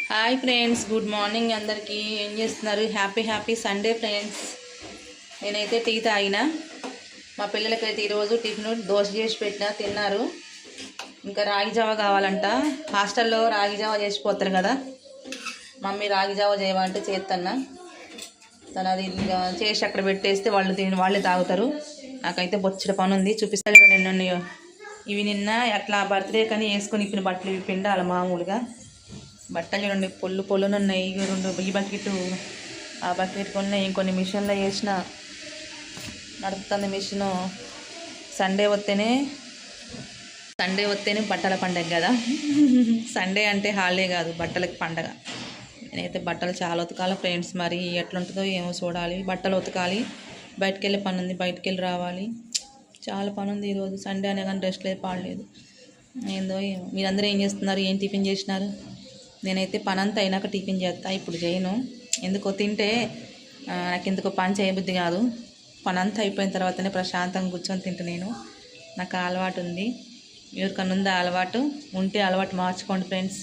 Hi friends, good morning అందరికీ. ఏం చేస్తున్నారు? Happy Sunday friends. నేనైతే టీ తాగిన. మా పిల్లలకైతే ఈరోజు టిఫిన్ దోశ చేసి పెట్టినా, తిన్నారు. ఇంకా రాగి జావ కావాలంట. హాస్టల్లో రాగి జావ చేసిపోతారు కదా, మమ్మీ రాగి జావ చేయమంటే చేస్తున్నా. తను అది చేసి అక్కడ పెట్టేస్తే వాళ్ళే తాగుతారు. నాకైతే బొచ్చడ పని ఉంది, చూపిస్తాను. నిన్న ఇవి నిన్న అట్లా బర్త్డే కానీ వేసుకొని ఇప్పిన బట్టలు ఇవి పిండాలి. మామూలుగా బట్టలు చూడండి, పొల్లును ఉన్నాయి. ఈ బకెట్, ఆ బకెట్ కొన్ని ఇంకొన్ని మిషన్లో వేసిన. నడుపుతుంది మిషను. సండే వస్తేనే బట్టల పండగ కదా. సండే అంటే హాలిడే కాదు, బట్టలకి పండగ. నేనైతే బట్టలు చాలా ఉతకాలి ఫ్రెండ్స్. మరి ఎట్లుంటుందో ఏమో చూడాలి. బట్టలు ఉతకాలి, బయటికి వెళ్ళే పని ఉంది, బయటికి వెళ్ళి రావాలి. చాలా పని ఉంది ఈరోజు. సండే అనే కానీ రెస్ట్ లేదు, పాడలేదు. ఏందో ఏమో. మీరందరూ ఏం చేస్తున్నారు? ఏం టిఫిన్ చేసినారు? నేనైతే పని అంతా అయినాక టిఫిన్ చేస్తా, ఇప్పుడు చేయను. ఎందుకో తింటే నాకు ఎందుకో పని చేయబుద్ధి కాదు. పని అంతా అయిపోయిన తర్వాతనే ప్రశాంతంగా కూర్చొని తింటా నేను. నాకు అలవాటు ఉంది. ఎవరికన్నా ఉందా అలవాటు? ఉంటే అలవాటు మార్చుకోండి ఫ్రెండ్స్.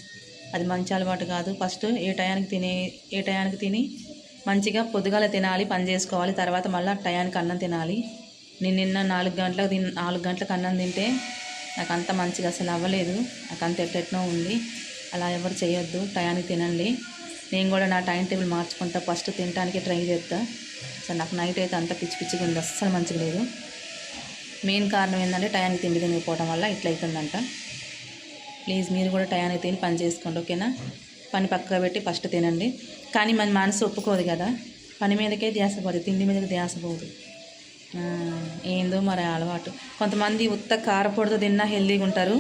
అది మంచి అలవాటు కాదు. ఫస్ట్ ఏ టయానికి తిని మంచిగా పొద్దుగాల తినాలి, పని చేసుకోవాలి. తర్వాత మళ్ళీ టయానికి అన్నం తినాలి. నేను నిన్న 4 గంటలకు అన్నం తింటే నాకు అంత మంచిగా అసలు అవ్వలేదు. నాకు అంత ఎట్లెట్నో ఉంది. అలా ఎవరు చేయొద్దు, టయానికి తినండి. నేను కూడా నా టైం టేబుల్ మార్చుకుంటా. ఫస్ట్ తినడానికి ట్రై చేస్తా. అసలు నాకు నైట్ అయితే అంత పిచ్చిగా ఉంది, అస్సలు మంచిగా లేదు. మెయిన్ కారణం ఏంటంటే టయానికి తిండి తినకపోవడం వల్ల ఇట్లా అవుతుందంట. ప్లీజ్ మీరు కూడా టయానికి తిని పని చేసుకోండి, ఓకేనా? పని పక్కగా పెట్టి ఫస్ట్ తినండి. కానీ మన మనసు ఒప్పుకోదు కదా, పని మీదకే ధ్యాస పోదు, తిండి మీదకి ధ్యాస పోదు. ఏందో మరి అలవాటు. కొంతమంది ఉత్త కారపొడితో తిన్నా హెల్తీగా ఉంటారు.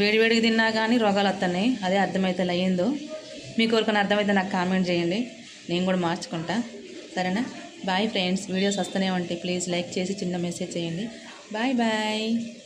వేడివేడిగా తిన్నా కానీ రోగాలు వస్తున్నాయి. అదే అర్థమైతే అయ్యిందో. మీకు ఎవరికైనా అర్థమైతే నాకు కామెంట్ చేయండి, నేను కూడా మార్చుకుంటా. సరేనా? Bye friends. వీడియోస్ వస్తూనే ఉంటాయి. ప్లీజ్ లైక్ చేసి చిన్న మెసేజ్ చేయండి. బాయ్.